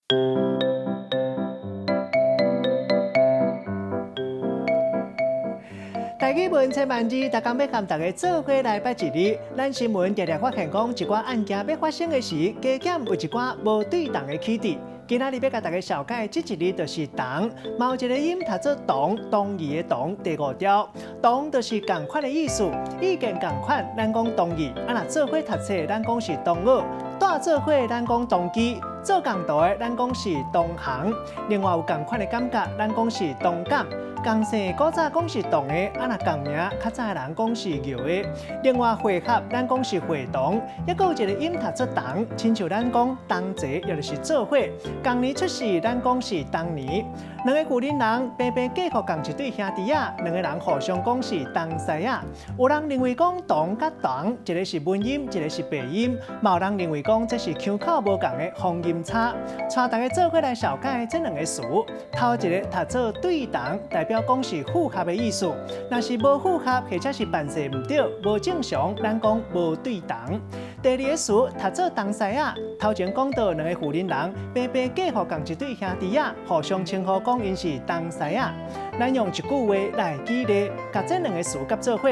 台语文千万字，大家要和大家做伙来拜一日。咱新闻常常发现讲，一寡案件要发生的时，加减有一寡无对等的起点。今仔日要甲大家小解，这一日就是同，嘛有一个音读做同，同义的同，第5条，同就是共款的意思，意见共款，咱讲同义。啊，若做伙读册，咱讲是同学；带做伙，咱讲同期；做共图的，咱讲是同行。另外有共款的感觉，咱讲是同感。共姓古早讲是同的，啊若共名较早的人讲是牛的。另外会合，咱讲是会同，抑阁有一个音读做同，亲像咱讲同齐，也就是做伙。同年出世，咱讲是同年。两个旧人平平嫁互同一对兄弟仔，两个人互相讲是同师仔。有人认为讲同甲同，一个是文音，一个是白音；嘛有人认为讲这是腔口无共的方音差。带大家做伙来小解这两个词。头一个读做对同，代表讲是符合的意思。若是无符合，或者是办事唔对、无正常，咱讲无对同。第二个词读做同师仔，头前讲到两个旧人平平嫁互同一对兄弟仔，互相称呼讲因是同师仔。咱用一句话来举例，甲这两个词夹做伙。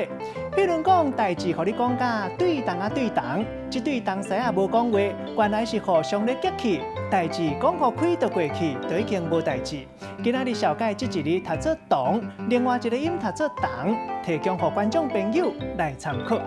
譬如讲代志，互你讲甲对同啊对同，这对同师仔无讲话，原来是互相咧激气。代志讲互开就过去，就已经无代志。今仔日小解这一日读做同，另外一个音读做同，提供互观众朋友来参考。